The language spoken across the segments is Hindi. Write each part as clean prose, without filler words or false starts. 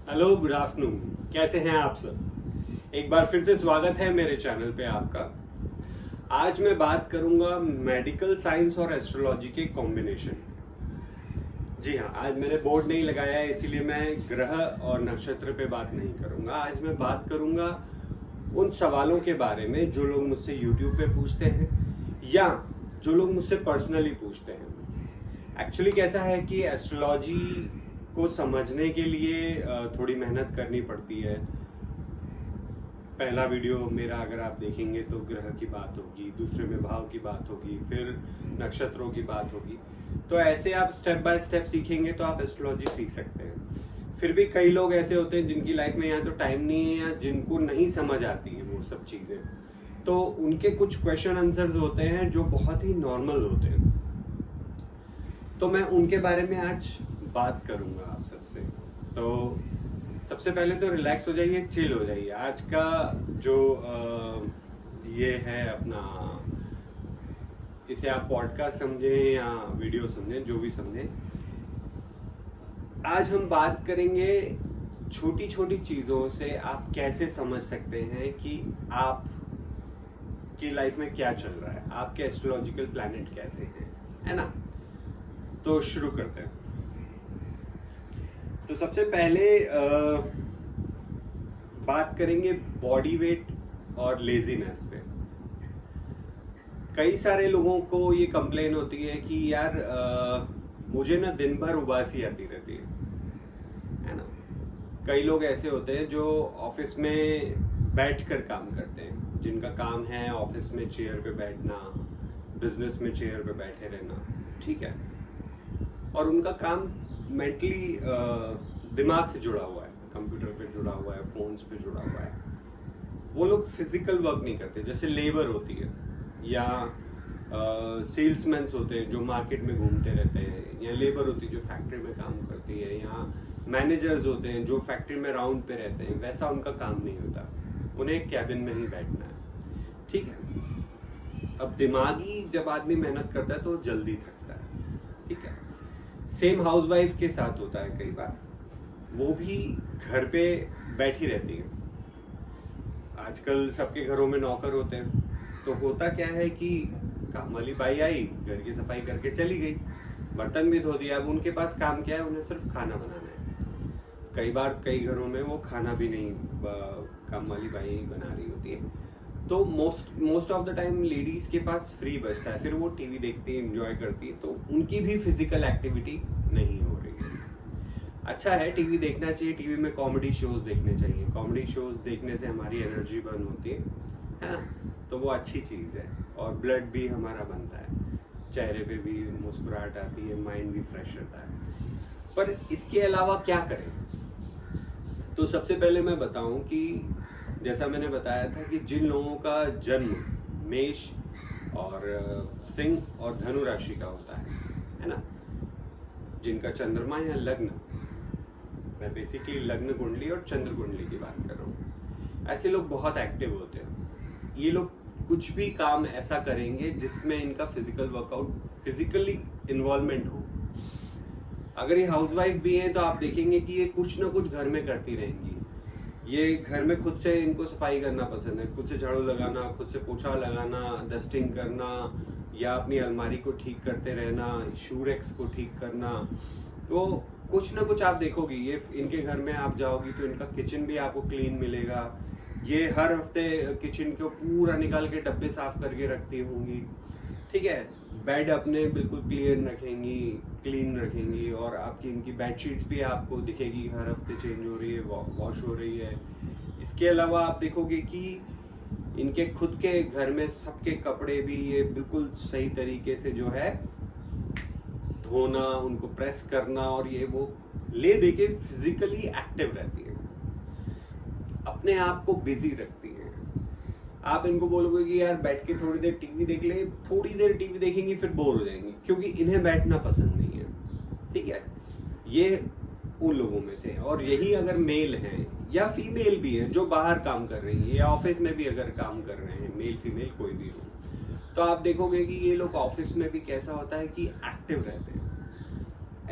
Hello, good afternoon. कैसे हैं आप सब? एक बार फिर से स्वागत है मेरे चैनल पे आपका। आज मैं बात करूंगा मेडिकल साइंस और एस्ट्रोलॉजी के कॉम्बिनेशन। जी हाँ, आज मैंने बोर्ड नहीं लगाया है, इसीलिए मैं ग्रह और नक्षत्र पे बात नहीं करूंगा। आज मैं बात करूंगा उन सवालों के बारे में जो लोग मुझसे यूट्यूब पे पूछते हैं या जो लोग मुझसे पर्सनली पूछते हैं। एक्चुअली कैसा है कि एस्ट्रोलॉजी को समझने के लिए थोड़ी मेहनत करनी पड़ती है। पहला वीडियो मेरा अगर आप देखेंगे तो ग्रह की बात होगी, दूसरे में भाव की बात होगी, फिर नक्षत्रों की बात होगी। तो ऐसे आप स्टेप बाय स्टेप सीखेंगे तो आप एस्ट्रोलॉजी सीख सकते हैं। फिर भी कई लोग ऐसे होते हैं जिनकी लाइफ में या तो टाइम नहीं है या जिनको नहीं समझ आती है वो सब चीज़ें, तो उनके कुछ क्वेश्चन आंसर्स होते हैं जो बहुत ही नॉर्मल होते हैं। तो मैं उनके बारे में आज बात करूंगा आप सबसे। तो सबसे पहले तो रिलैक्स हो जाइए, चिल हो जाइए। आज का जो ये है अपना, इसे आप पॉडकास्ट समझें या वीडियो समझें, जो भी समझें, आज हम बात करेंगे छोटी छोटी चीज़ों से आप कैसे समझ सकते हैं कि आप की लाइफ में क्या चल रहा है, आपके एस्ट्रोलॉजिकल प्लैनेट कैसे हैं, है ना। तो शुरू करते हैं। तो सबसे पहले बात करेंगे बॉडी वेट और लेजीनेस पे। कई सारे लोगों को ये कंप्लेन होती है कि यार मुझे ना दिन भर उबासी आती रहती है ना। कई लोग ऐसे होते हैं जो ऑफिस में बैठकर काम करते हैं, जिनका काम है ऑफिस में चेयर पे बैठना, बिजनेस में चेयर पे बैठे रहना, ठीक है। और उनका काम मेंटली दिमाग से जुड़ा हुआ है, कंप्यूटर पे जुड़ा हुआ है, फोन्स पे जुड़ा हुआ है। वो लोग फिजिकल वर्क नहीं करते, जैसे लेबर होती है या सेल्समैन होते हैं जो मार्केट में घूमते रहते हैं, या लेबर होती है जो फैक्ट्री में काम करती है, या मैनेजर्स होते हैं जो फैक्ट्री में राउंड पे रहते हैं। वैसा उनका काम नहीं होता, उन्हें कैबिन में ही बैठना है, ठीक है। अब दिमागी जब आदमी मेहनत करता है तो जल्दी थकता है, ठीक है। सेम हाउसवाइफ के साथ होता है कई बार, वो भी घर पे बैठी रहती है। आजकल सबके घरों में नौकर होते हैं, तो होता क्या है कि काम वाली बाई आई, घर की सफाई करके चली गई, बर्तन भी धो दिया। अब उनके पास काम क्या है, उन्हें सिर्फ खाना बनाना है। कई बार कई घरों में वो खाना भी नहीं काम वाली बाई बना रही होती है। तो most of the time ladies के पास फ्री बचता है, फिर वो टीवी देखती है, एंजॉय करती है, तो उनकी भी फिजिकल एक्टिविटी नहीं हो रही है। अच्छा है, टीवी देखना चाहिए, टीवी में कॉमेडी शोज देखने चाहिए। कॉमेडी शोज देखने से हमारी एनर्जी बर्न होती है ना, तो वो अच्छी चीज़ है। और ब्लड भी हमारा बनता है, चेहरे पे भी मुस्कुराहट आती है, माइंड भी फ्रेश रहता है। पर इसके अलावा क्या करें? तो सबसे पहले मैं बताऊं कि जैसा मैंने बताया था कि जिन लोगों का जन्म मेष और सिंह और धनु राशि का होता है ना, जिनका चंद्रमा या लग्न, मैं बेसिकली लग्न कुंडली और चंद्र कुंडली की बात कर रहा हूँ, ऐसे लोग बहुत एक्टिव होते हैं। ये लोग कुछ भी काम ऐसा करेंगे जिसमें इनका फिजिकल वर्कआउट, फिजिकली इन्वॉल्वमेंट हो। अगर ये हाउसवाइफ भी हैं तो आप देखेंगे कि ये कुछ ना कुछ घर में करती रहेंगी। ये घर में खुद से इनको सफाई करना पसंद है, खुद से झाड़ू लगाना, खुद से पोछा लगाना, डस्टिंग करना, या अपनी अलमारी को ठीक करते रहना, शू रैक्स को ठीक करना। तो कुछ ना कुछ आप देखोगे, ये इनके घर में आप जाओगी तो इनका किचन भी आपको क्लीन मिलेगा। ये हर हफ्ते किचन को पूरा निकाल के डब्बे साफ करके रखती होंगी, ठीक है। बेड अपने बिल्कुल क्लीन रखेंगी, और आपकी इनकी बेडशीट्स भी आपको दिखेगी हर हफ्ते चेंज हो रही है, वॉश हो रही है। इसके अलावा आप देखोगे कि इनके खुद के घर में सबके कपड़े भी ये बिल्कुल सही तरीके से जो है धोना, उनको प्रेस करना, और ये वो ले दे के फिजिकली एक्टिव रहती है, अपने आप को बिजी रखती है। आप इनको बोलोगे कि यार बैठ के थोड़ी देर टीवी देख ले, थोड़ी देर टीवी देखेंगी फिर बोर हो जाएंगी, क्योंकि इन्हें बैठना पसंद नहीं है, ठीक है। ये उन लोगों में से। और यही अगर मेल हैं या फीमेल भी हैं जो बाहर काम कर रही है, या ऑफिस में भी अगर काम कर रहे हैं, मेल फीमेल कोई भी हो, तो आप देखोगे कि ये लोग ऑफिस में भी कैसा होता है कि एक्टिव रहते हैं,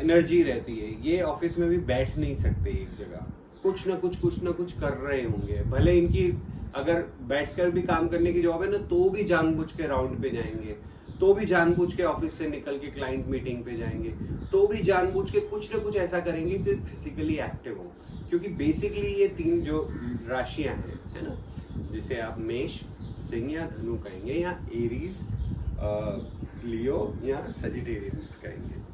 एनर्जी रहती है। ये ऑफिस में भी बैठ नहीं सकते एक जगह, कुछ ना कुछ कर रहे होंगे। भले इनकी अगर बैठकर भी काम करने की जॉब है ना, तो भी जानबूझ के राउंड पे जाएंगे, तो भी जानबूझ के ऑफिस से निकल के क्लाइंट मीटिंग पे जाएंगे, तो भी जानबूझ के कुछ ना कुछ ऐसा करेंगे जो फिजिकली एक्टिव हो। क्योंकि बेसिकली ये 3 जो राशियां हैं, है ना, जिसे आप मेष, सिंह या धनु कहेंगे, या एरीज, लियो या सजिटेरियंस कहेंगे,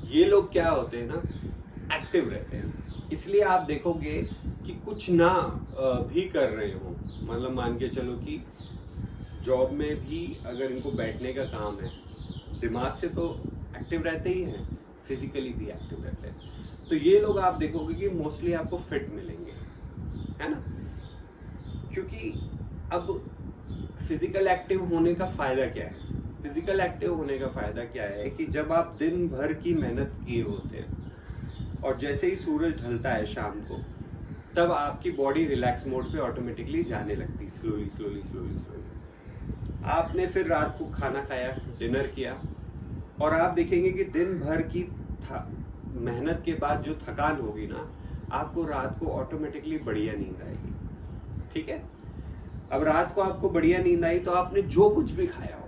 ये लोग क्या होते हैं ना, एक्टिव रहते हैं। इसलिए आप देखोगे कि कुछ ना भी कर रहे हो, मतलब मान के चलो कि जॉब में भी अगर इनको बैठने का काम है, दिमाग से तो एक्टिव रहते ही हैं, फिजिकली भी एक्टिव रहते हैं। तो ये लोग आप देखोगे कि मोस्टली आपको फिट मिलेंगे, है ना। क्योंकि अब फिजिकल एक्टिव होने का फायदा क्या है? फिजिकल एक्टिव होने का फायदा क्या है कि जब आप दिन भर की मेहनत किए होते हैं और जैसे ही सूरज ढलता है शाम को, तब आपकी बॉडी रिलैक्स मोड पे ऑटोमेटिकली जाने लगती, स्लोली स्लोली स्लोली स्लोली। आपने फिर रात को खाना खाया, डिनर किया, और आप देखेंगे कि दिन भर की मेहनत के बाद जो थकान होगी ना, आपको रात को ऑटोमेटिकली बढ़िया नींद आएगी। ठीक है, अब रात को आपको बढ़िया नींद आई तो आपने जो कुछ भी खाया हो,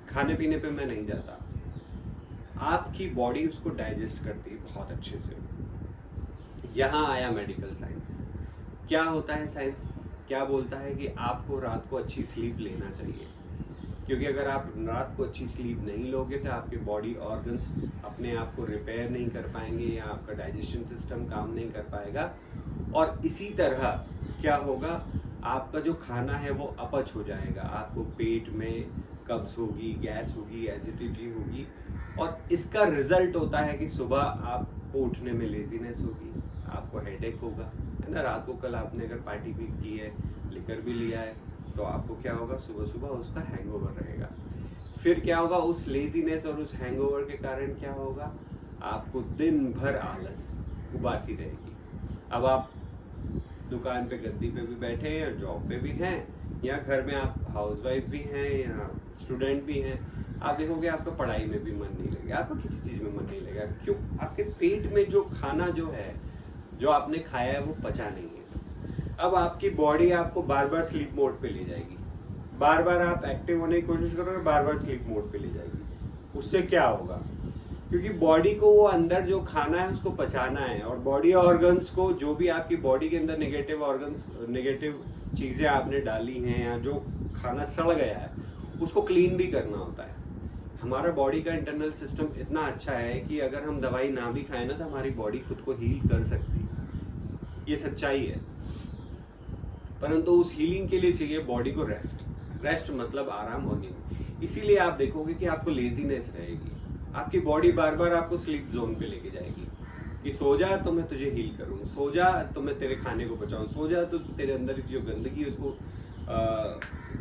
खाने पीने पे मैं नहीं जाता, आपकी बॉडी उसको डाइजेस्ट करती है बहुत अच्छे से। यहाँ आया मेडिकल साइंस। क्या होता है साइंस? क्या बोलता है कि आपको रात को अच्छी स्लीप लेना चाहिए, क्योंकि अगर आप रात को अच्छी स्लीप नहीं लोगे तो आपके बॉडी ऑर्गन्स अपने आप को रिपेयर नहीं कर पाएंगे, या आपका डाइजेशन सिस्टम काम नहीं कर पाएगा, और इसी तरह क्या होगा, आपका जो खाना है वो अपच हो जाएगा, आपको पेट में कब्ज होगी, गैस होगी, एसिडिटी होगी, और इसका रिजल्ट होता है कि सुबह आपको उठने में लेजीनेस होगी, आपको हेडेक होगा, है ना। रात को कल आपने अगर पार्टी भी की है, लिकर भी लिया है, तो आपको क्या होगा, सुबह सुबह उसका हैंगओवर रहेगा। फिर क्या होगा, उस लेजीनेस और उस हैंगओवर के कारण क्या होगा, आपको दिन भर आलस, उबासी रहेगी। अब आप दुकान पे गद्दी पे भी बैठे हैं, जॉब पे भी हैं, या घर में आप हाउसवाइफ भी हैं, या स्टूडेंट भी हैं, आप देखोगे आपका पढ़ाई में भी मन नहीं लगेगा, आपको किसी चीज में मन नहीं लगेगा। क्यों? आपके पेट में जो खाना जो है, जो आपने खाया है, वो पचा नहीं है। अब आपकी बॉडी आपको बार बार स्लीप मोड पे ले जाएगी, बार बार आप एक्टिव होने की कोशिश करोगे, बार बार स्लीप मोड पे ले जाएगी। उससे क्या होगा, क्योंकि बॉडी को वो अंदर जो खाना है उसको पचाना है, और बॉडी ऑर्गन्स को, जो भी आपकी बॉडी के अंदर नेगेटिव ऑर्गन्स, नेगेटिव चीजें आपने डाली हैं, या जो खाना सड़ गया है, उसको क्लीन भी करना होता है। हमारा बॉडी का इंटरनल सिस्टम इतना अच्छा है कि अगर हम दवाई ना भी खाएं ना, तो हमारी बॉडी खुद को हील कर सकती है, ये सच्चाई है। परंतु उस हीलिंग के लिए चाहिए बॉडी को रेस्ट। रेस्ट मतलब आराम और नींद। इसीलिए आप देखोगे कि आपको लेजीनेस रहेगी, आपकी बॉडी बार बार आपको स्लीप जोन पे लेके जाएगी कि सो जा तो मैं तुझे हील करूँ, सो जा तो मैं तेरे खाने को बचाऊँ, सो जा तो तेरे अंदर की जो गंदगी, उसको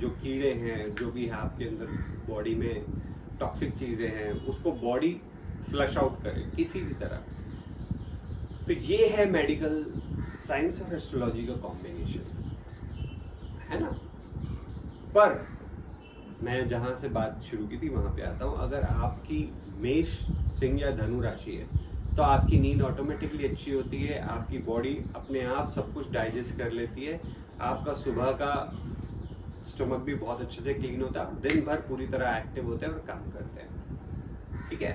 जो कीड़े हैं, जो भी है आपके अंदर बॉडी में टॉक्सिक चीजें हैं, उसको बॉडी फ्लश आउट करे किसी भी तरह। तो ये है मेडिकल साइंस और एस्ट्रोलॉजी का कॉम्बिनेशन, है ना। पर मैं जहां से बात शुरू की थी वहां पे आता हूं। अगर आपकी मेष, सिंह या धनु राशि है, तो आपकी नींद ऑटोमेटिकली अच्छी होती है, आपकी बॉडी अपने आप सब कुछ डाइजेस्ट कर लेती है, आपका सुबह का स्टमक भी बहुत अच्छे से क्लीन होता है, दिन भर पूरी तरह एक्टिव होते हैं और काम करते हैं। ठीक है,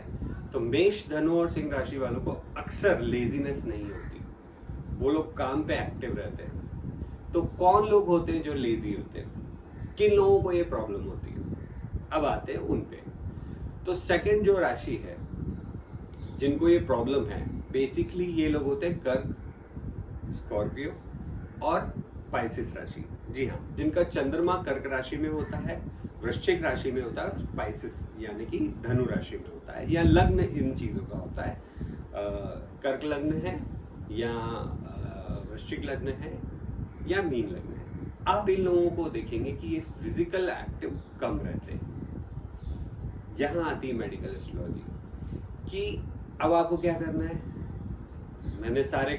तो मेष, धनु और सिंह राशि वालों को अक्सर लेजीनेस नहीं होती, वो लोग काम पे एक्टिव रहते हैं। तो कौन लोग होते हैं जो लेजी होते हैं, किन लोगों को ये प्रॉब्लम होती है? अब आते हैं उन पे। तो सेकंड जो राशि है जिनको ये प्रॉब्लम है, बेसिकली ये लोग होते हैं कर्क, स्कॉर्पियो और पाइसेस राशि। जी हाँ, जिनका चंद्रमा कर्क राशि में होता है, वृश्चिक राशि में होता है, और पाइसेस यानी कि धनु राशि में होता है, या लग्न इन चीजों का होता है। कर्क लग्न है, या वृश्चिक लग्न है, या मीन लग्न है। आप इन लोगों को देखेंगे कि ये फिजिकल एक्टिव कम रहते हैं। यहाँ आती है मेडिकल एस्ट्रोलॉजी कि अब आपको क्या करना है। मैंने सारे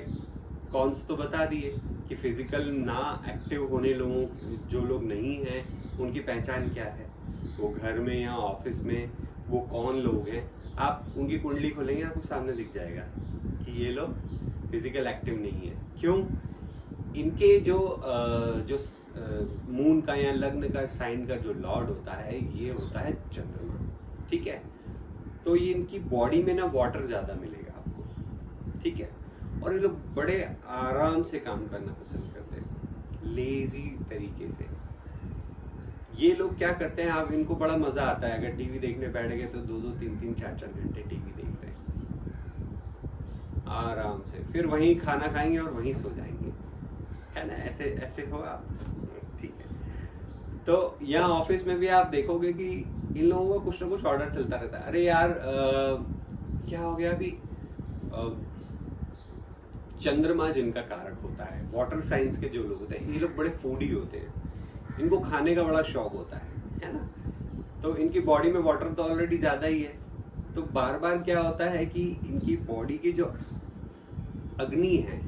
कॉन्स तो बता दिए कि फिजिकल ना एक्टिव होने लोगों, जो लोग नहीं हैं, उनकी पहचान क्या है, वो घर में या ऑफिस में वो कौन लोग हैं। आप उनकी कुंडली खोलेंगे, आपको सामने दिख जाएगा कि ये लोग फिजिकल एक्टिव नहीं है। क्यों? इनके जो मून का या लग्न का साइन का जो लॉर्ड होता है ये होता है चंद्रमा, ठीक है। तो ये इनकी बॉडी में ना वाटर ज़्यादा मिलेगा आपको, ठीक है। और ये लोग बड़े आराम से काम करना पसंद करते हैं, लेजी तरीके से। ये लोग क्या करते हैं, आप इनको बड़ा मजा आता है, अगर टीवी देखने बैठ गए तो 2-2, 3-3, 4-4 घंटे टीवी देख रहे हैं आराम से, फिर वहीं खाना खाएंगे और वहीं सो जाएंगे, है ना। ऐसे ऐसे हो आप, ठीक है। तो यहाँ ऑफिस में भी आप देखोगे कि इन लोगों का कुछ ना कुछ ऑर्डर चलता रहता है। अरे यार क्या हो गया अभी, चंद्रमा जिनका कारक होता है, वाटर साइंस के जो लोग होते हैं, ये लोग बड़े फूडी होते हैं, इनको खाने का बड़ा शौक होता है ना। तो इनकी बॉडी में वाटर तो ऑलरेडी ज्यादा ही है, तो बार बार क्या होता है कि इनकी बॉडी की जो अग्नि है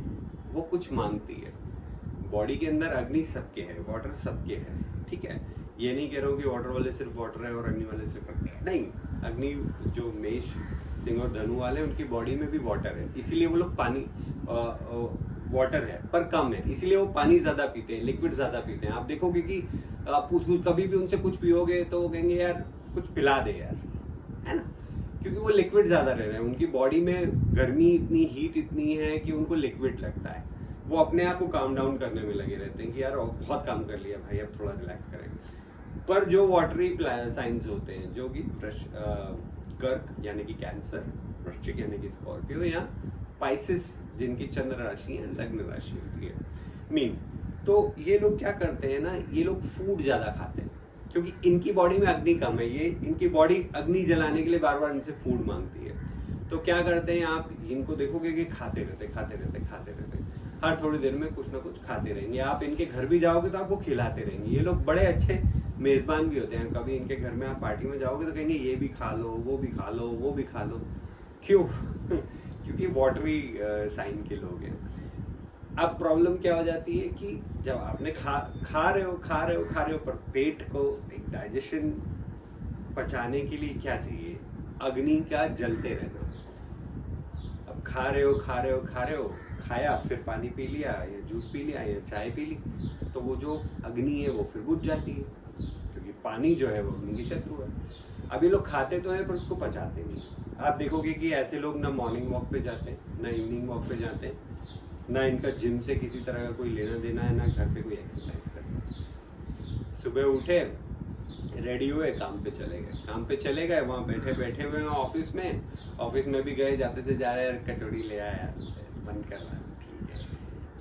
वो कुछ मांगती है। बॉडी के अंदर अग्नि सबके है, वाटर सबके है, ठीक है। ये नहीं कह रहा हूँ कि वाटर वाले सिर्फ वाटर है और अग्नि वाले सिर्फ अग्नि है, नहीं। अग्नि जो मेष, सिंह और धनु वाले, उनकी बॉडी में भी वाटर है, इसीलिए वो लोग पानी वाटर है पर कम है, इसीलिए वो पानी ज्यादा पीते हैं, लिक्विड ज्यादा पीते हैं। आप देखोगे कि आप कभी भी उनसे कुछ पियोगे तो वो कहेंगे यार कुछ पिला दे यार, है ना, क्योंकि वो लिक्विड ज्यादा रह रहे हैं। उनकी बॉडी में गर्मी इतनी, हीट इतनी है कि उनको लिक्विड लगता है। वो अपने आप को काम डाउन करने में लगे रहते हैं कि यार बहुत काम कर लिया भाई, अब थोड़ा रिलैक्स करेंगे। पर जो वाटरी साइंस होते हैं, जो कि कर्क यानी कि कैंसर, वृश्चिक यानी कि स्कॉर्पियो, या पाइसिस जिनकी चंद्र राशि है, लग्न राशि होती है मीन, तो ये लोग क्या करते हैं ना, ये लोग फूड ज्यादा खाते हैं क्योंकि इनकी बॉडी में अग्नि कम है। ये इनकी बॉडी अग्नि जलाने के लिए बार बार इनसे फूड मांगती है। तो क्या करते हैं, आप इनको देखोगे कि खाते रहते हर थोड़ी देर में कुछ ना कुछ खाते रहेंगे। आप इनके घर भी जाओगे तो आपको खिलाते रहेंगे। ये लोग बड़े अच्छे मेजबान भी होते हैं। कभी इनके घर में आप पार्टी में जाओगे तो कहेंगे ये भी खा लो, वो भी खा लो, वो भी खा लो। क्यों? क्योंकि वाटरी साइन के लोग हैं। अब प्रॉब्लम क्या हो जाती है कि जब आपने खा रहे हो पर पेट को एक डाइजेशन पचाने के लिए क्या चाहिए, अग्नि का जलते रहना। अब खा रहे हो, खाया, फिर पानी पी लिया या जूस पी लिया या चाय पी ली, तो वो जो अग्नि है वो फिर बुझ जाती है, क्योंकि पानी जो है वो अग्नि की शत्रु है। अब ये लोग खाते तो हैं पर उसको पचाते नहीं। आप देखोगे कि ऐसे लोग ना मॉर्निंग वॉक पे जाते हैं, ना इवनिंग वॉक पे जाते हैं, ना इनका जिम से किसी तरह का कोई लेना देना है, ना घर पे कोई एक्सरसाइज करते हैं। सुबह उठे, रेडी हुए, काम पे चले गए, वहाँ बैठे हुए हैं ऑफिस में भी गए, जाते थे जा रहे, कचौड़ी ले आया, बंद कर रहा है, ठीक है।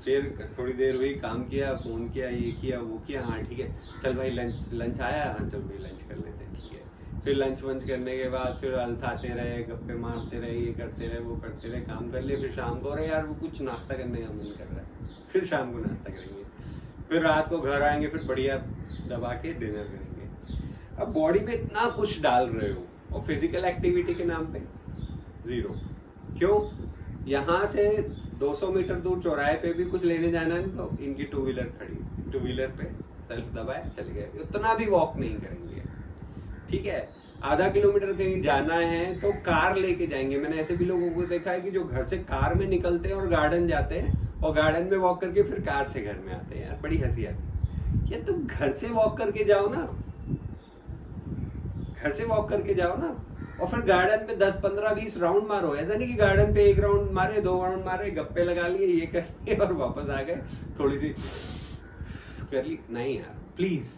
फिर थोड़ी देर हुई, काम किया, फोन किया, ये किया, वो किया, हाँ ठीक है, चल भाई लंच आया, हाँ चल भाई लंच कर लेते हैं, ठीक है। फिर लंच वंच करने के बाद फिर अलसाते रहे, गप्पे मारते रहे, ये करते रहे, वो करते रहे, काम कर लिए। फिर शाम को, अरे यार वो कुछ नाश्ता करने का मन कर रहा है, फिर शाम को नाश्ता करेंगे। फिर रात को घर आएंगे, फिर बढ़िया दबा के डिनर करेंगे। अब बॉडी में इतना कुछ डाल रहे हो और फिजिकल एक्टिविटी के नाम पे जीरो। क्यों? यहाँ से 200 मीटर दूर चौराहे पे भी कुछ लेने जाना है तो इनकी टू व्हीलर पे सेल्फ दबाया चले गए, उतना भी वॉक नहीं करेंगे, ठीक है। आधा किलोमीटर कहीं जाना है तो कार लेके जाएंगे। मैंने ऐसे भी लोगों को देखा है कि जो घर से कार में निकलते हैं और गार्डन जाते हैं और गार्डन में वॉक करके फिर कार से घर में आते हैं। यार बड़ी हंसी आती है। यार तुम घर से वॉक करके जाओ ना, और फिर गार्डन पे 10, 15, 20 राउंड मारो। ऐसा नहीं कि गार्डन पे 1 राउंड मारे, 2 राउंड मारे, गप्पे लगा लिए, ये कर लिए और वापस आ गए, थोड़ी सी कर ली। नहीं यार, प्लीज,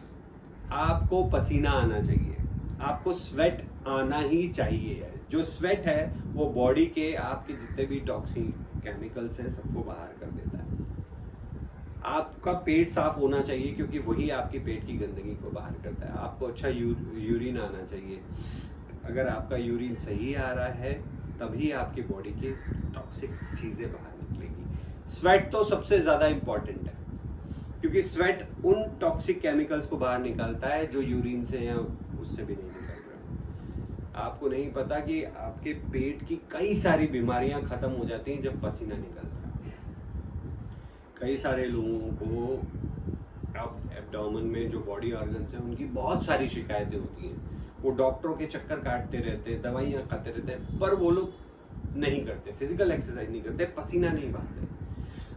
आपको पसीना आना चाहिए, आपको स्वेट आना ही चाहिए। जो स्वेट है वो बॉडी के आपके जितने भी टॉक्सिक केमिकल्स हैं सबको बाहर कर देता है। आपका पेट साफ होना चाहिए क्योंकि वही आपके पेट की गंदगी को बाहर करता है। आपको अच्छा यूरिन आना चाहिए। अगर आपका यूरिन सही आ रहा है तभी आपकी बॉडी की टॉक्सिक चीजें बाहर निकलेगी। स्वेट तो सबसे ज्यादा इंपॉर्टेंट है क्योंकि स्वेट उन टॉक्सिक केमिकल्स को बाहर निकालता है जो यूरिन से या उससे भी नहीं निकल रहा। आपको नहीं पता कि आपके पेट की कई सारी बीमारियां खत्म हो जाती हैं जब पसीना निकलता है। कई सारे लोगों को एब्डोमेन में जो बॉडी ऑर्गन्स हैं उनकी बहुत सारी शिकायतें होती हैं। वो डॉक्टरों के चक्कर काटते रहते हैं, दवाइयाँ खाते रहते हैं, पर वो लोग नहीं करते, फिजिकल एक्सरसाइज नहीं करते, पसीना नहीं बहाते।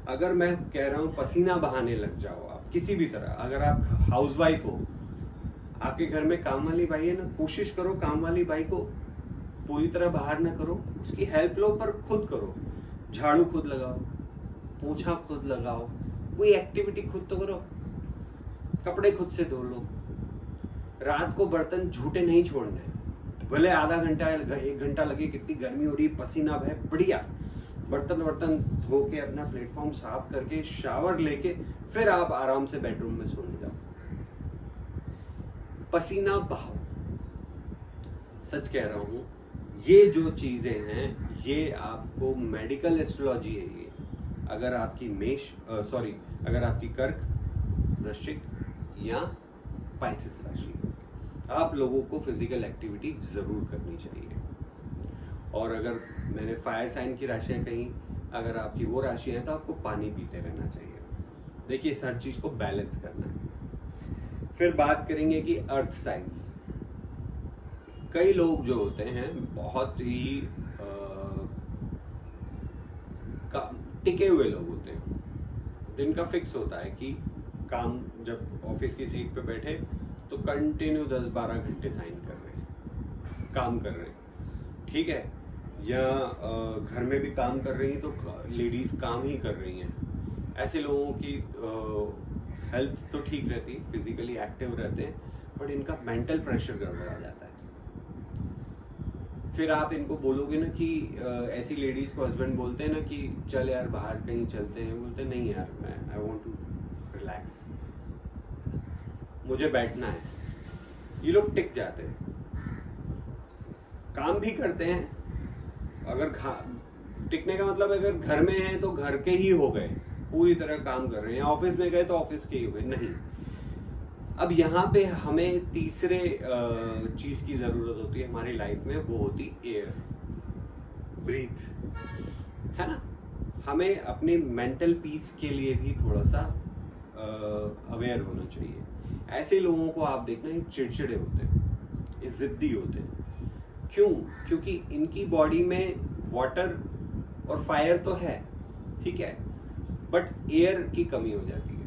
अगर मैं कह रहा हूँ पसीना बहाने लग जाओ आप किसी भी तरह, अगर आप हाउसवाइफ हो, आपके घर में काम वाली बाई है ना, कोशिश करो काम वाली बाई को पूरी तरह बाहर ना करो, उसकी हेल्प लो, पर खुद करो। झाड़ू खुद लगाओ, पोछा खुद लगाओ, कोई एक्टिविटी खुद तो करो, कपड़े खुद से धो लो। रात को बर्तन झूठे नहीं छोड़ने, भले आधा घंटा 1 घंटा लगे, कितनी गर्मी हो रही, पसीना बहे, बढ़िया बर्तन धो के अपना प्लेटफॉर्म साफ करके शावर लेके फिर आप आराम से बेडरूम में सोने जाओ। पसीना बहाओ। सच कह रहा हूं, ये जो चीजें हैं ये आपको मेडिकल एस्ट्रोलॉजी है ये। अगर आपकी अगर आपकी कर्क, वृश्चिक या पाइसेस राशि, आप लोगों को फिजिकल एक्टिविटी जरूर करनी चाहिए। और अगर मैंने फायर साइन की राशियां कहीं, अगर आपकी वो राशि है तो आपको पानी पीते रहना चाहिए। देखिए, हर चीज को बैलेंस करना है। फिर बात करेंगे कि अर्थ साइंस। कई लोग जो होते हैं बहुत ही टिके हुए लोग होते हैं, जिनका फिक्स होता है कि काम, जब ऑफिस की सीट पे बैठे तो कंटिन्यू 10-12 घंटे साइन कर रहे हैं, काम कर रहे हैं, ठीक है, या घर में भी काम कर रही हैं तो लेडीज काम ही कर रही हैं। ऐसे लोगों की हेल्थ तो ठीक रहती है, फिजिकली एक्टिव रहते हैं, बट इनका मेंटल प्रेशर गड़बड़ा जाता है। फिर आप इनको बोलोगे ना कि ऐसी लेडीज को हस्बैंड बोलते हैं ना कि चल यार बाहर कहीं चलते हैं, बोलते नहीं यार, मैं आई वांट टू रिलैक्स, मुझे बैठना है। ये लोग टिक जाते हैं, काम भी करते हैं। अगर टिकने का मतलब अगर घर में है तो घर के ही हो गए, पूरी तरह काम कर रहे हैं, ऑफिस में गए तो ऑफिस के ही हो गए, नहीं। अब यहाँ पे हमें तीसरे चीज की जरूरत होती है हमारी लाइफ में, वो होती एयर, ब्रीथ, है ना। हमें अपने मेंटल पीस के लिए भी थोड़ा सा अवेयर होना चाहिए। ऐसे लोगों को आप देखना, ये चिड़चिड़े होते हैं, ये जिद्दी होते हैं। क्यों? क्योंकि इनकी बॉडी में वाटर और फायर तो है, ठीक है, बट एयर की कमी हो जाती है।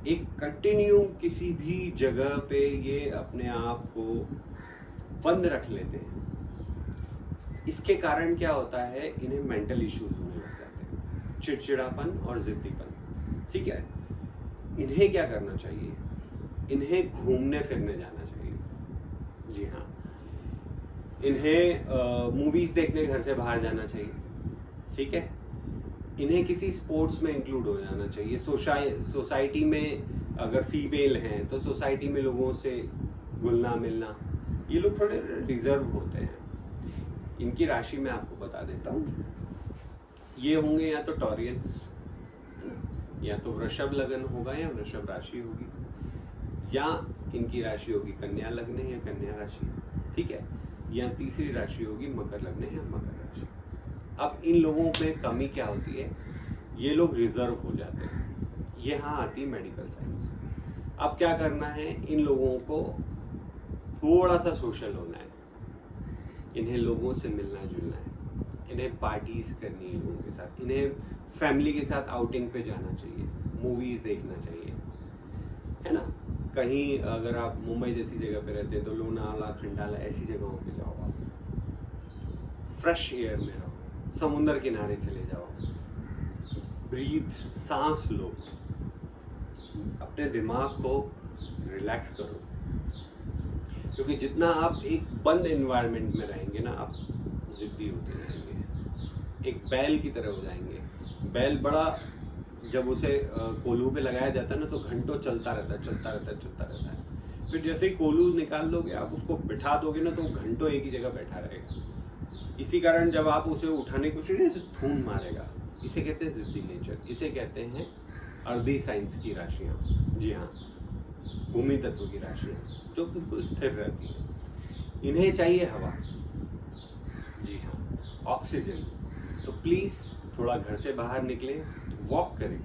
एक कंटिन्यू किसी भी जगह पे ये अपने आप को बंद रख लेते हैं। इसके कारण क्या होता है, इन्हें मेंटल इश्यूज होने लग जाते हैं, चिड़चिड़ापन और जिद्दीपन, ठीक है। इन्हें क्या करना चाहिए, इन्हें घूमने फिरने जाना चाहिए। जी हाँ, इन्हें मूवीज देखने घर से बाहर जाना चाहिए, ठीक है। इन्हें किसी स्पोर्ट्स में इंक्लूड हो जाना चाहिए। सोसाइटी में अगर फीमेल हैं तो सोसाइटी में लोगों से घुलना मिलना, ये लोग थोड़े रिजर्व होते हैं। इनकी राशि मैं आपको बता देता हूँ, ये होंगे या तो टॉरियंस, या तो वृषभ लगन होगा या वृषभ राशि होगी, या इनकी राशि होगी कन्या लग्न या कन्या राशि, ठीक है, या तीसरी राशि होगी मकर लग्न या मकर राशि। अब इन लोगों में कमी क्या होती है, ये लोग रिजर्व हो जाते हैं। यहाँ आती है मेडिकल साइंस। अब क्या करना है, इन लोगों को थोड़ा सा सोशल होना है, इन्हें लोगों से मिलना जुलना है, इन्हें पार्टीज करनी है लोगों के साथ, इन्हें फैमिली के साथ आउटिंग पे जाना चाहिए, मूवीज देखना चाहिए, है ना। कहीं अगर आप मुंबई जैसी जगह पे रहते हैं तो लोनावाला, खंडाला, ऐसी जगहों पे जाओ, आप फ्रेश एयर में रहो, समुंदर किनारे चले जाओ, ब्रीथ, सांस लो, अपने दिमाग को रिलैक्स करो। क्योंकि जितना आप एक बंद एनवायरनमेंट में रहेंगे ना, आप जिद्दी होते रहेंगे, एक बैल की तरह हो जाएंगे। बैल बड़ा, जब उसे कोल्हू पे लगाया जाता है ना तो घंटों चलता रहता है। फिर जैसे ही कोल्हू निकाल दोगे, आप उसको बिठा दोगे ना तो घंटों एक ही जगह बैठा रहेगा। इसी कारण जब आप उसे उठाने की कोशिश करें तो धून मारेगा। इसे कहते हैं जिद्दी नेचर, इसे कहते हैं अर्धी साइंस की राशियाँ। जी हाँ, भूमि तत्व की राशियाँ जो बिल्कुल स्थिर रहती हैं। इन्हें चाहिए हवा, जी हाँ, ऑक्सीजन। तो प्लीज़ थोड़ा घर से बाहर निकलें, वॉक करें।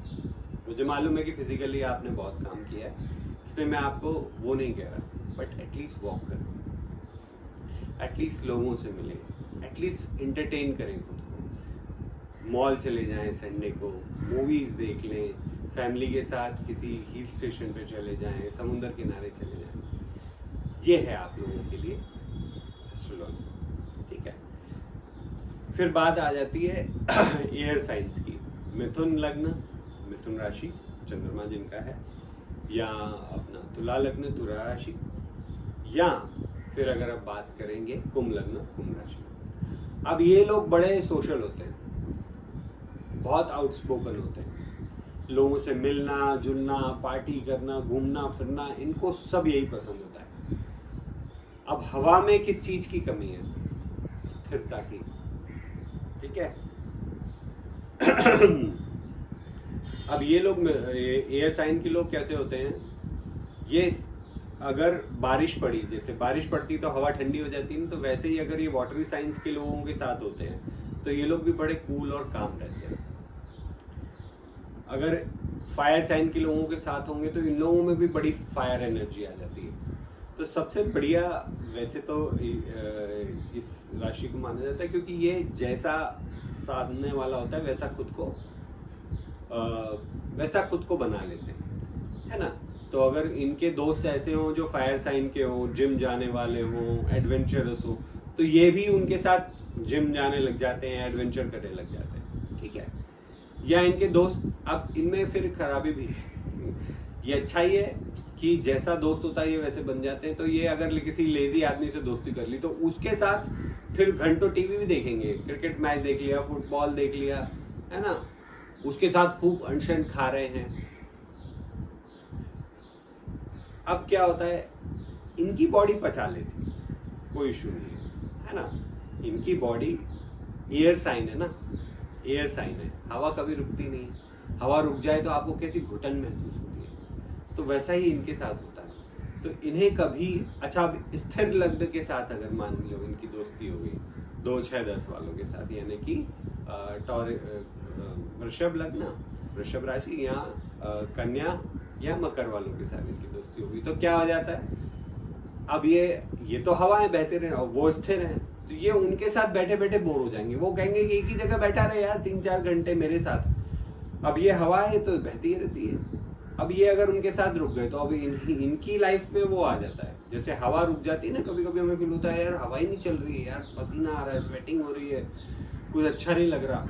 मुझे मालूम है कि फिजिकली आपने बहुत काम किया है, इसलिए मैं आपको वो नहीं कह रहा, बट एटलीस्ट वॉक करें। एटलीस्ट लोगों से मिलें, एटलीस्ट इंटरटेन करें खुद को, मॉल चले जाएं संडे को, मूवीज़ देख लें, फैमिली के साथ किसी हिल स्टेशन पे चले जाएं, समुंदर किनारे चले जाएं। ये है आप लोगों के लिए एस्ट्रोलॉजी, ठीक है। फिर बात आ जाती है एयर साइंस की। मिथुन लग्न, मिथुन राशि चंद्रमा जिनका है, या अपना तुला लग्न तुला राशि, या फिर अगर आप बात करेंगे कुंभ लग्न कुंभ राशि। अब ये लोग बड़े सोशल होते हैं, बहुत आउटस्पोकन होते हैं, लोगों से मिलना जुलना, पार्टी करना, घूमना फिरना, इनको सब यही पसंद होता है। अब हवा में किस चीज की कमी है? स्थिरता की, ठीक है। अब ये लोग एयर साइन के लोग कैसे होते हैं, ये अगर बारिश पड़ी, जैसे बारिश पड़ती तो हवा ठंडी हो जाती है, तो वैसे ही अगर ये वाटरी साइंस के लोगों के साथ होते हैं तो ये लोग भी बड़े कूल और काम रहते हैं। अगर फायर साइन के लोगों के साथ होंगे तो इन लोगों में भी बड़ी फायर एनर्जी आ जाती है। तो सबसे बढ़िया वैसे तो इस राशि को माना जाता है, क्योंकि ये जैसा साधने वाला होता है वैसा खुद को बना लेते हैं, है ना। तो अगर इनके दोस्त ऐसे हों जो फायर साइन के हों, जिम जाने वाले हों, एडवेंचरस हो, तो ये भी उनके साथ जिम जाने लग जाते हैं, एडवेंचर करने लग जाते हैं, ठीक है। या इनके दोस्त, अब इनमें फिर खराबी भी है, ये अच्छा ही है कि जैसा दोस्त होता है ये वैसे बन जाते हैं। तो ये अगर किसी लेजी आदमी से दोस्ती कर ली तो उसके साथ फिर घंटों टीवी भी देखेंगे, क्रिकेट मैच देख लिया, फुटबॉल देख लिया, है ना, उसके साथ खूब अनशन खा रहे हैं। अब क्या होता है, इनकी बॉडी पचा लेती, कोई इशू नहीं है ना। इनकी बॉडी एयर साइन है ना, एयर साइन है, हवा कभी रुकती नहीं है। हवा रुक जाए तो आपको कैसी घुटन महसूस होती है, तो वैसा ही इनके साथ होता है। तो इन्हें कभी, अच्छा अब स्थिर लग्न के साथ अगर मान लो इनकी दोस्ती हो गई 2, 6, 10 वालों के साथ, यानी कि वृषभ लग्न, वृषभ राशि, या कन्या या मकर वालों के साथ इनकी दोस्ती होगी, तो क्या हो जाता है, अब ये तो हवाएं बहते रहे और वो स्थिर हैं, तो ये उनके साथ बैठे बैठे बोर हो जाएंगे। वो कहेंगे कि एक ही जगह बैठा रहे यार 3-4 घंटे मेरे साथ। अब ये हवाएं तो बहती रहती है। अब ये अगर उनके साथ रुक गए तो अब इनकी लाइफ में वो आ जाता है, जैसे हवा रुक जाती है ना, कभी कभी हमें फील होता है यार हवा ही नहीं चल रही है, यार पसीना आ रहा है, स्वेटिंग हो रही है, कुछ अच्छा नहीं लग रहा,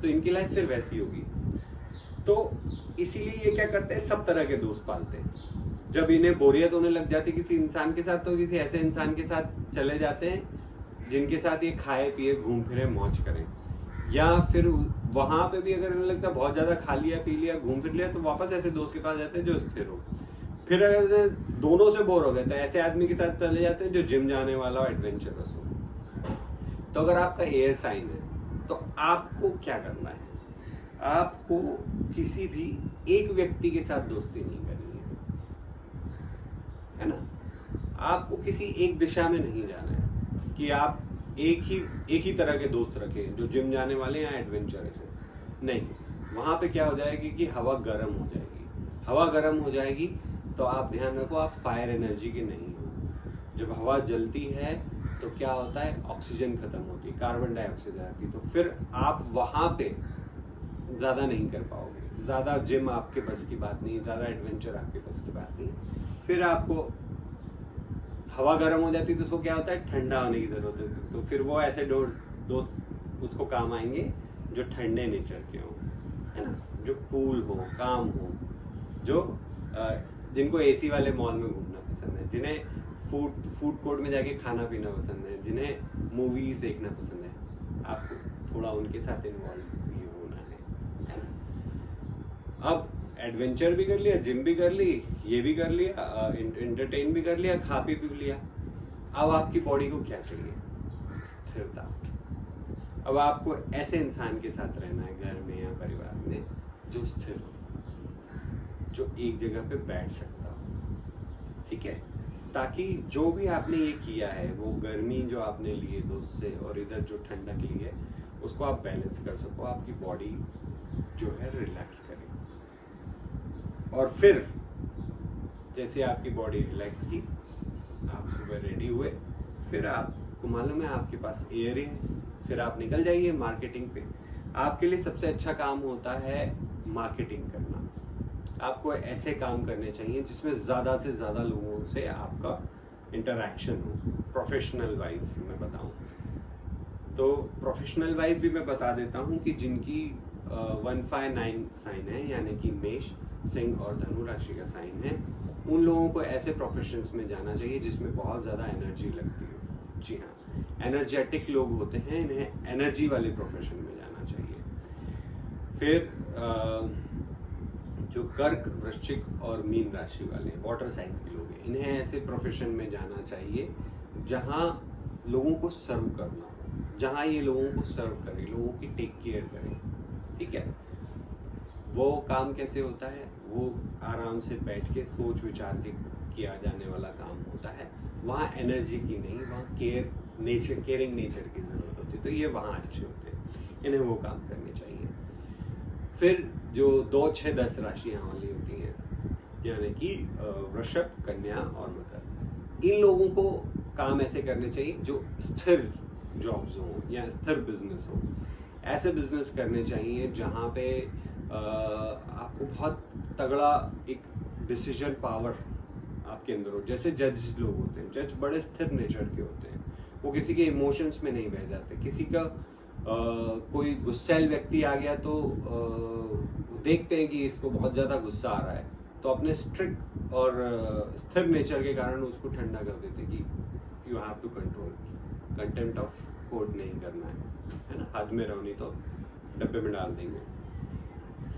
तो इनकी लाइफ फिर वैसी होगी। तो इसीलिए ये क्या करते हैं, सब तरह के दोस्त पालते हैं। जब इन्हें बोरियत होने लग जाती है किसी इंसान के साथ, तो किसी ऐसे इंसान के साथ चले जाते हैं जिनके साथ ये खाए पिए घूम फिरे मौज करें। या फिर वहां पे भी अगर इन्हें लगता है बहुत ज्यादा खा लिया पी लिया घूम फिर लिया, तो वापस ऐसे दोस्त के पास जाते हैं जो स्थिर हो। फिर अगर दोनों से बोर हो गए तो ऐसे आदमी के साथ चले जाते हैं जो जिम जाने वाला हो, एडवेंचरस हो। तो अगर आपका एयर साइन है तो आपको क्या करना है, आपको किसी भी एक व्यक्ति के साथ दोस्ती नहीं करनी है ना। आपको किसी एक दिशा में नहीं जाना है कि आप एक ही तरह के दोस्त रखें जो जिम जाने वाले हैं या एडवेंचरस हैं। नहीं, वहां पे क्या हो जाएगी कि हवा गर्म हो जाएगी। हवा गर्म हो जाएगी तो आप ध्यान रखो, आप फायर एनर्जी के नहीं हो। जब हवा जलती है तो क्या होता है, ऑक्सीजन खत्म होती है, कार्बन डाइऑक्साइड आती है, तो फिर आप वहां पे ज्यादा नहीं कर पाओगे। ज्यादा जिम आपके बस की बात नहीं, ज्यादा एडवेंचर आपके बस की बात नहीं। फिर आपको हवा गर्म हो जाती है तो उसको क्या होता है, ठंडा होने की जरूरत है। तो फिर वो ऐसे दोस्त उसको काम आएंगे जो ठंडे नेचर के हो, है ना, जो कूल हो, काम हो, जो जिनको एसी वाले मॉल में घूमना पसंद है, जिन्हें फूड कोर्ट में जाके खाना पीना पसंद है, जिन्हें मूवीज देखना पसंद है। आपको थोड़ा उनके साथ इन्वॉल्व भी होना है ना। अब एडवेंचर भी कर लिया, जिम भी कर ली, ये भी कर लिया, एंटरटेन भी कर लिया, खा पी भी लिया। अब आपकी बॉडी को क्या चाहिए, स्थिरता। अब आपको ऐसे इंसान के साथ रहना है घर में या परिवार में जो स्थिर हो, जो एक जगह पे बैठ सकता हो, ठीक है, ताकि जो भी आपने ये किया है, वो गर्मी जो आपने ली है दोस्त से और इधर जो ठंडक ली है, उसको आप बैलेंस कर सको, आपकी बॉडी जो है रिलैक्स करे। और फिर जैसे आपकी बॉडी रिलैक्स की, आप सुबह रेडी हुए, फिर आप आपको मालूम है आपके पास एयर है, फिर आप निकल जाइए मार्केटिंग पे। आपके लिए सबसे अच्छा काम होता है मार्केटिंग करना। आपको ऐसे काम करने चाहिए जिसमें ज़्यादा से ज़्यादा लोगों से आपका इंटरेक्शन हो। प्रोफेशनल वाइज मैं बताऊं तो प्रोफेशनल वाइज भी मैं बता देता हूं कि जिनकी 159 साइन है, यानी कि मेष, सिंह और धनु राशि का साइन है, उन लोगों को ऐसे प्रोफेशंस में जाना चाहिए जिसमें बहुत ज़्यादा एनर्जी लगती हो। जी हाँ, एनर्जेटिक लोग होते हैं, इन्हें एनर्जी वाले प्रोफेशन में जाना चाहिए। फिर जो कर्क, वृश्चिक और मीन राशि वाले वाटर साइन के लोग हैं, इन्हें ऐसे प्रोफेशन में जाना चाहिए जहाँ लोगों को सर्व करना हो, जहाँ ये लोगों को सर्व करे, लोगों की टेक केयर करे। ठीक है, वो काम कैसे होता है? वो आराम से बैठ के सोच विचार के किया जाने वाला काम होता है। वहाँ एनर्जी की नहीं, वहाँ केयरिंग नेचर की जरूरत होती है, तो ये वहाँ अच्छे होते हैं, इन्हें वो काम करने चाहिए। फिर जो 2, 6, 10 राशियाँ वाली होती हैं, यानी कि वृषभ, कन्या और मकर, इन लोगों को काम ऐसे करने चाहिए जो स्थिर जॉब्स हो या स्थिर बिजनेस हो। ऐसे बिजनेस करने चाहिए जहाँ पे आपको बहुत तगड़ा एक डिसीजन पावर आपके अंदर हो। जैसे जज लोग होते हैं, जज बड़े स्थिर नेचर के होते हैं, वो किसी के इमोशंस में नहीं बह जाते। किसी का कोई गुस्सैल व्यक्ति आ गया तो देखते हैं कि इसको बहुत ज़्यादा गुस्सा आ रहा है, तो अपने स्ट्रिक्ट और स्थिर नेचर के कारण उसको ठंडा कर देते कि you have to control, contempt of court नहीं करना है ना, हाथ में रहो नहीं तो डब्बे में डाल देंगे।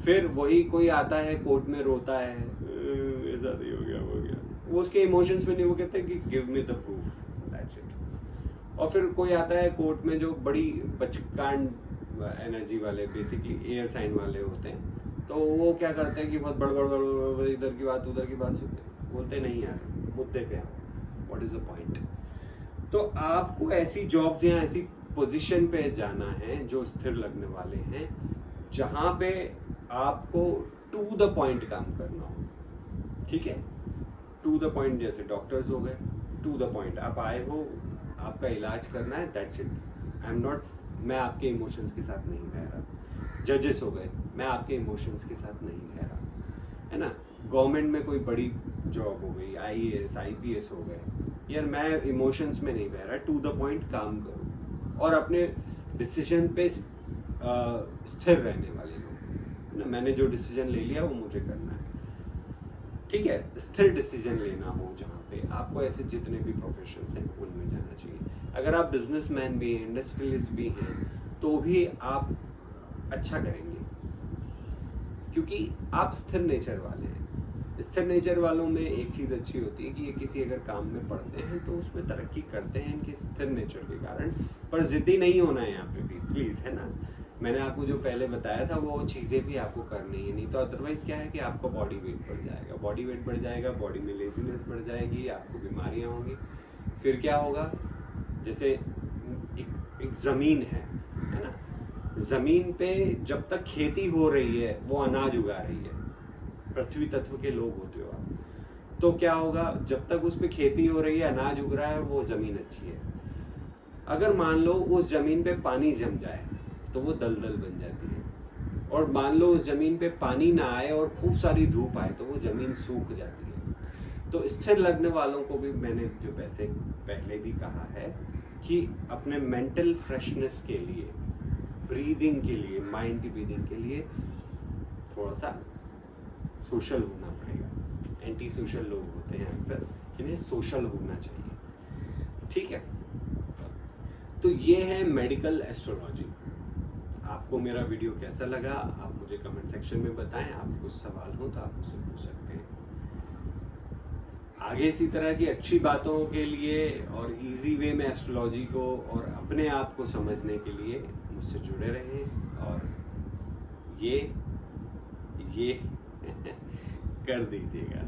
फिर वही कोई आता है कोर्ट में रोता है, ऐसा नहीं हो गया, हो गया, वो उसके इमोशंस में नहीं, वो कहते हैं कि give me the proof, that's it. और फिर कोई आता है कोर्ट में जो बड़ी बचकान एनर्जी वाले, बेसिकली एयर साइन वाले होते हैं, तो वो क्या करते हैं कि बहुत बड़ इधर की बात उधर की बात बोलते नहीं यार, मुद्दे पे आओ, व्हाट इज द पॉइंट। तो आपको ऐसी जॉब्स या ऐसी पोजीशन पे जाना है जो स्थिर लगने वाले हैं, जहां पे आपको टू द पॉइंट काम करना हो। ठीक है, टू द पॉइंट, जैसे डॉक्टर्स हो गए, टू द पॉइंट, आप आए हो, आपका इलाज करना है, that's it, I am not, मैं आपके इमोशंस के साथ नहीं रह रहा। जजेस हो गए, मैं आपके इमोशंस के साथ नहीं रह रहा, है ना। गवर्नमेंट में कोई बड़ी जॉब हो गई, IAS IPS हो गए, यार मैं इमोशंस में नहीं बह रहा, टू द पॉइंट काम करो और अपने डिसीजन पे स्थिर रहने वाले लोग, ना, मैंने जो डिसीजन ले लिया वो मुझे करना है। ठीक है, स्थिर डिसीजन लेना हो जहाँ पे आपको, ऐसे जितने भी प्रोफेशंस हैं उनमें जाना चाहिए। अगर आप बिजनेसमैन भी हैं, इंडस्ट्रियलिस्ट भी हैं, तो भी आप अच्छा करेंगे, क्योंकि आप स्थिर नेचर वाले हैं। स्थिर नेचर वालों में एक चीज़ अच्छी होती है कि ये किसी अगर काम में पढ़ते हैं तो उसमें तरक्की करते हैं इनके स्थिर नेचर के कारण। पर जिद्दी नहीं होना है यहाँ पे भी प्लीज़, है ना। मैंने आपको जो पहले बताया था वो चीज़ें भी आपको करनी है, नहीं तो अदरवाइज क्या है कि आपका बॉडी वेट बढ़ जाएगा, बॉडी वेट बढ़ जाएगा, बॉडी में लेजीनेस बढ़ जाएगी, आपको बीमारियाँ होंगी। फिर क्या होगा, जैसे एक ज़मीन है ना, ज़मीन पे जब तक खेती हो रही है वो अनाज उगा रही है, पृथ्वी तत्व के लोग होते हो आप, तो क्या होगा, जब तक उस पे खेती हो रही है, अनाज उग रहा है, वो ज़मीन अच्छी है। अगर मान लो उस ज़मीन पे पानी जम जाए तो वो दलदल बन जाती है, और मान लो उस ज़मीन पे पानी ना आए और खूब सारी धूप आए तो वो ज़मीन सूख जाती है। तो स्थिर लगने वालों को भी मैंने जो पहले भी कहा है कि अपने मेंटल फ्रेशनेस के लिए, ब्रीदिंग के लिए, माइंड की ब्रीदिंग के लिए थोड़ा सा सोशल होना पड़ेगा। एंटी सोशल लोग होते हैं अक्सर, इन्हें सोशल होना चाहिए। ठीक है, तो ये है मेडिकल एस्ट्रोलॉजी। आपको मेरा वीडियो कैसा लगा आप मुझे कमेंट सेक्शन में बताएं। आपके कुछ सवाल हो तो आप मुझसे पूछ सकते हैं। आगे इसी तरह की अच्छी बातों के लिए और इजी वे में एस्ट्रोलॉजी को और अपने आप को समझने के लिए मुझसे जुड़े रहें, और ये कर दीजिएगा।